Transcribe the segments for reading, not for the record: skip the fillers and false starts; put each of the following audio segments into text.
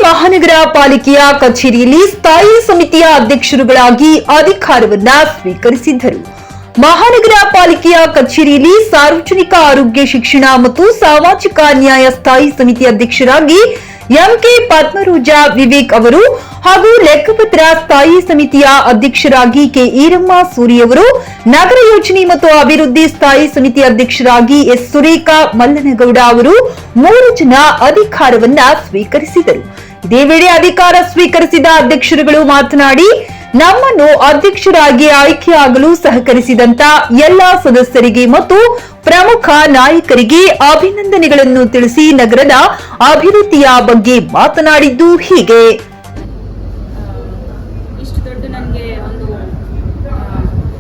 ಮಹಾನಗರ ಪಾಲಿಕೆಯ ಕಚೇರಿಯಲ್ಲಿ ಸ್ಥಾಯಿ ಸಮಿತಿಯ ಅಧ್ಯಕ್ಷರುಗಳಾಗಿ ಅಧಿಕಾರವನ್ನ ಸ್ವೀಕರಿಸಿದ್ದರು. ಮಹಾನಗರ ಪಾಲಿಕೆಯ ಕಚೇರಿಯಲ್ಲಿ ಸಾರ್ವಜನಿಕ ಆರೋಗ್ಯ ಶಿಕ್ಷಣ ಮತ್ತು ಸಾಮಾಜಿಕ ನ್ಯಾಯ ಸ್ಥಾಯಿ ಸಮಿತಿ ಅಧ್ಯಕ್ಷರಾಗಿ ಎಂಕೆ ಪದ್ಮರೋಜಾ ವಿವೇಕ್ ಅವರು ಹಾಗೂ ಲೆಕ್ಕಪತ್ರ ಸ್ಥಾಯಿ ಸಮಿತಿಯ ಅಧ್ಯಕ್ಷರಾಗಿ ಕೆ ಈರಮ್ಮ ಸೂರಿ ಅವರು, ನಗರ ಯೋಜನೆ ಮತ್ತು ಅಭಿವೃದ್ಧಿ ಸ್ಥಾಯಿ ಸಮಿತಿ ಅಧ್ಯಕ್ಷರಾಗಿ ಎಸ್ ಸುರೇಖಾ ಮಲ್ಲನಗೌಡ ಅವರು 3 ಜನ ಅಧಿಕಾರವನ್ನ ಸ್ವೀಕರಿಸಿದರು. ಇದೇ ವೇಳೆ ಅಧಿಕಾರ ಸ್ವೀಕರಿಸಿದ ಅಧ್ಯಕ್ಷರುಗಳು ಮಾತನಾಡಿ, ನಮ್ಮನ್ನು ಅಧ್ಯಕ್ಷರಾಗಿ ಆಯ್ಕೆಯಾಗಲು ಸಹಕರಿಸಿದಂತ ಎಲ್ಲಾ ಸದಸ್ಯರಿಗೆ ಮತ್ತು ಪ್ರಮುಖ ನಾಯಕರಿಗೆ ಅಭಿನಂದನೆಗಳನ್ನು ತಿಳಿಸಿ ನಗರದ ಅಭಿವೃದ್ಧಿಯ ಬಗ್ಗೆ ಮಾತನಾಡಿದ್ದು ಹೀಗೆ. ಇಷ್ಟು ದೊಡ್ಡ ನನಗೆ ಒಂದು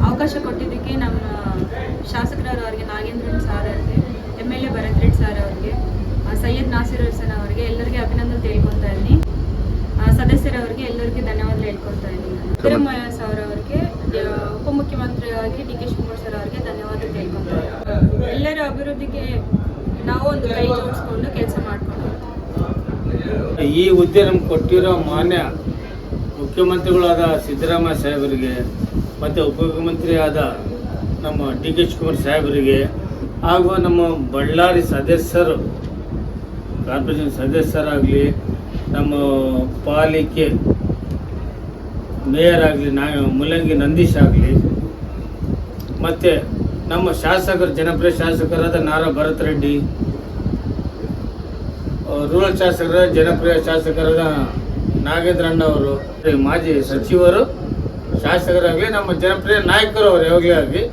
ಅವಕಾಶ ಕೊಟ್ಟಿದ್ದಕ್ಕೆ ನಮ್ಮ ಶಾಸಕರವರಿಗೆ, ನಾಗೇಂದ್ರ ಸರ್ ಅವರಿಗೆ, MLA ಭರತ್ ರೆಡ್ಡಿ ಸರ್ ಅವರಿಗೆ, ಸೈಯದ್ ನಾಸಿರ್ ಹುಸೇನ್ ಅವರಿಗೆ ಎಲ್ಲರಿಗೆ ಅಭಿನಂದನೆ ಹೇಳ್ಕೊಳ್ತಾ ಇದ್ದೀನಿ. ಸದಸ್ಯರವರಿಗೆ ಎಲ್ಲರಿಗೂ ಧನ್ಯವಾದ ಹೇಳ್ಕೊಳ್ತಾ ಇದ್ದೀನಿ. ಸಿದ್ದರಾಮಯ್ಯ ಸರ್ ಅವರಿಗೆ, ಉಪಮುಖ್ಯಮಂತ್ರಿಯಾಗಿ DK ಶಿವಕುಮಾರ್ ಸರ್ ಅವರಿಗೆ ಧನ್ಯವಾದ ಹೇಳ್ಕೊಳ್ತಾ ಇದ್ದೀನಿ. ಎಲ್ಲರ ಅಭಿವೃದ್ಧಿಗೆ ನಾವು ಒಂದು ಕೈ ಜೋಡಿಸ್ಕೊಂಡು ಕೆಲಸ ಮಾಡ್ಕೊಂಡು ಈ ಹುದ್ದೆ ನಮ್ಗೆ ಕೊಟ್ಟಿರೋ ಮಾನ್ಯ ಮುಖ್ಯಮಂತ್ರಿಗಳಾದ ಸಿದ್ದರಾಮಯ್ಯ ಸಾಹೇಬರಿಗೆ ಮತ್ತು ಉಪಮುಖ್ಯಮಂತ್ರಿಯಾದ ನಮ್ಮ DK ಶಿವಕುಮಾರ್ ಸಾಹೇಬರಿಗೆ ಹಾಗೂ ನಮ್ಮ ಬಳ್ಳಾರಿ ಸದಸ್ಯರು, ಕಾರ್ಪೊರೇಷನ್ ಸದಸ್ಯರಾಗಲಿ, ನಮ್ಮ ಪಾಲಿಕೆ ಮೇಯರ್ ಆಗಲಿ, ಮುಲ್ಲಂಗಿ ನಂದೀಶ್ ಆಗಲಿ, ಮತ್ತು ನಮ್ಮ ಶಾಸಕರು, ಜನಪ್ರಿಯ ಶಾಸಕರಾದ ನಾರಾ ಭರತ್ ರೆಡ್ಡಿ, ರೂರಲ್ ಶಾಸಕರ ಜನಪ್ರಿಯ ಶಾಸಕರಾದ ನಾಗೇಂದ್ರ ಅಣ್ಣವರು, ಮಾಜಿ ಸಚಿವರು, ಶಾಸಕರಾಗಲಿ, ನಮ್ಮ ಜನಪ್ರಿಯ ನಾಯಕರು ಅವರು ಯಾವಾಗಲೇ ಆಗಲಿ.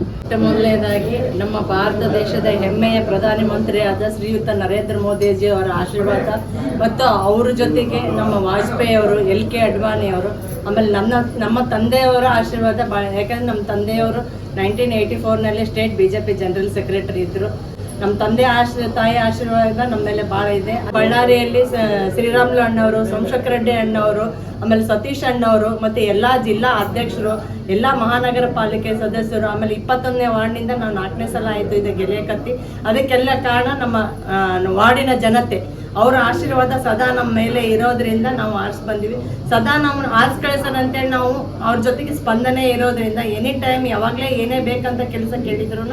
ಮೊದಲನೇದಾಗಿ ನಮ್ಮ ಭಾರತ ದೇಶದ ಹೆಮ್ಮೆಯ ಪ್ರಧಾನಮಂತ್ರಿಯಾದ ಶ್ರೀಯುತ ನರೇಂದ್ರ ಮೋದಿಜಿ ಅವರ ಆಶೀರ್ವಾದ ಮತ್ತು ಅವರ ಜೊತೆಗೆ ನಮ್ಮ ವಾಜಪೇಯಿ ಅವರು, LK ಅಡ್ವಾಣಿ ಅವರು, ಆಮೇಲೆ ನಮ್ಮ ತಂದೆಯವರ ಆಶೀರ್ವಾದ ಭಾಳ. ಯಾಕಂದರೆ ನಮ್ಮ ತಂದೆಯವರು 1984ನಲ್ಲಿ ಸ್ಟೇಟ್ BJP ಜನರಲ್ ಸೆಕ್ರೆಟರಿ ಇದ್ದರು. ನಮ್ಮ ತಾಯಿ ಆಶೀರ್ವಾದ ನಮ್ಮ ಮೇಲೆ ಭಾಳ ಇದೆ. ಬಳ್ಳಾರಿಯಲ್ಲಿ ಶ್ರೀರಾಮುಲು ಅಣ್ಣವರು, ಸೋಮಶೇಖರ ರೆಡ್ಡಿ ಅಣ್ಣವರು, ಆಮೇಲೆ ಸತೀಶ್ ಅಣ್ಣವರು ಮತ್ತು ಎಲ್ಲ ಜಿಲ್ಲಾ ಅಧ್ಯಕ್ಷರು, ಎಲ್ಲ ಮಹಾನಗರ ಪಾಲಿಕೆ ಸದಸ್ಯರು, ಆಮೇಲೆ 21ನೇ ವಾರ್ಡ್ನಿಂದ ನಾವು 4ನೇ ಸಲ ಆಯಿತು ಇದು ಗೆಳೆಯಕತ್ತಿ. ಅದಕ್ಕೆಲ್ಲ ಕಾರಣ ನಮ್ಮ ವಾರ್ಡಿನ ಜನತೆ, ಅವರ ಆಶೀರ್ವಾದ ಸದಾ ನಮ್ಮ ಮೇಲೆ ಇರೋದ್ರಿಂದ ನಾವು ಆರಿಸಿ ಬಂದಿವಿ. ಸದಾ ನಾವು ಆರಿಸಿ ಕಳಿಸೋಣಂತೇಳಿ ನಾವು ಅವ್ರ ಜೊತೆಗೆ ಸ್ಪಂದನೆ ಇರೋದ್ರಿಂದ ಎನಿ ಟೈಮ್ ಯಾವಾಗಲೇ ಏನೇ ಬೇಕಂತ ಕೆಲಸ ಕೇಳಿದ್ರು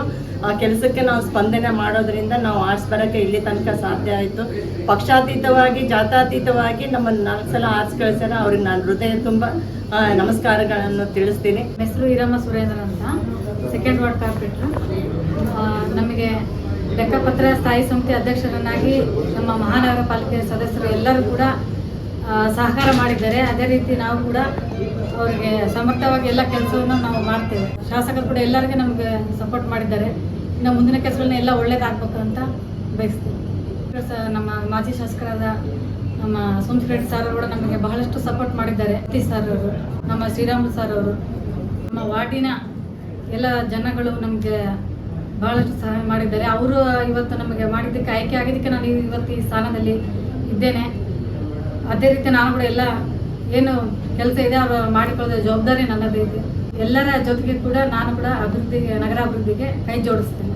ಆ ಕೆಲಸಕ್ಕೆ ನಾವು ಸ್ಪಂದನೆ ಮಾಡೋದ್ರಿಂದ ನಾವು ಆರಿಸಿ ಬರೋಕ್ಕೆ ಇಲ್ಲಿ ತನಕ ಸಾಧ್ಯ ಆಯಿತು. ಪಕ್ಷಾತೀತವಾಗಿ, ಜಾತ್ಯತೀತವಾಗಿ ನಮ್ಮನ್ನು 4 ಸಲ ಆರಿಸಿ ಕಳಿಸ್ಯಾರ. ಅವ್ರಿಗೆ ನಾನು ಹೃದಯ ತುಂಬ ನಮಸ್ಕಾರಗಳನ್ನು ತಿಳಿಸ್ತೀನಿ. ಹೆಸರು ಈರಮ್ಮ ಸುರೇಂದ್ರ ಅಂತ, 2nd ವಾರ್ಡ್ ಕಾರ್ಪೊರೇಟರ್. ನಮಗೆ ಲೆಕ್ಕಪತ್ರ ಸ್ಥಾಯಿ ಸಮಿತಿ ಅಧ್ಯಕ್ಷರನ್ನಾಗಿ ನಮ್ಮ ಮಹಾನಗರ ಪಾಲಿಕೆ ಸದಸ್ಯರು ಎಲ್ಲರೂ ಕೂಡ ಸಹಕಾರ ಮಾಡಿದ್ದಾರೆ. ಅದೇ ರೀತಿ ನಾವು ಕೂಡ ಅವರಿಗೆ ಸಮರ್ಥವಾಗಿ ಎಲ್ಲ ಕೆಲಸವನ್ನು ನಾವು ಮಾಡ್ತೇವೆ. ಶಾಸಕರು ಕೂಡ ಎಲ್ಲರಿಗೂ ನಮಗೆ ಸಪೋರ್ಟ್ ಮಾಡಿದ್ದಾರೆ. ಇನ್ನು ಮುಂದಿನ ಕೆಲಸಗಳನ್ನ ಎಲ್ಲ ಒಳ್ಳೇದಾಗಬೇಕು ಅಂತ ಬಯಸ್ತೀವಿ. ನಮ್ಮ ಮಾಜಿ ಶಾಸಕರಾದ ನಮ್ಮ ಸೋಮಶೇಖರ ರೆಡ್ಡಿ ಸರ್ ಕೂಡ ನಮಗೆ ಬಹಳಷ್ಟು ಸಪೋರ್ಟ್ ಮಾಡಿದ್ದಾರೆ. ಸರ್ ಅವರು, ನಮ್ಮ ಶ್ರೀರಾಮುಲು ಸರ್ ಅವರು, ನಮ್ಮ ವಾರ್ಡಿನ ಎಲ್ಲ ಜನಗಳು ನಮಗೆ ಬಹಳಷ್ಟು ಸಹಾಯ ಮಾಡಿದ್ದಾರೆ. ಅವರು ಇವತ್ತು ನಮಗೆ ಮಾಡಿದ್ದಕ್ಕೆ, ಆಯ್ಕೆ ಆಗಿದ್ದಕ್ಕೆ ನಾನು ಇವತ್ತು ಈ ಸ್ಥಾನದಲ್ಲಿ ಇದ್ದೇನೆ. ಅದೇ ರೀತಿ ನಾನು ಕೂಡ ಎಲ್ಲ ಏನು ಕೆಲಸ ಇದೆ ಅವರು ಮಾಡಿಕೊಳ್ಳೋದ ಜವಾಬ್ದಾರಿ ನನ್ನದೇ ಇದೆ. ಎಲ್ಲರ ಜೊತೆಗೆ ಕೂಡ ನಾನು ಕೂಡ ನಗರ ಅಭಿವೃದ್ಧಿಗೆ ಕೈ ಜೋಡಿಸ್ತೇನೆ.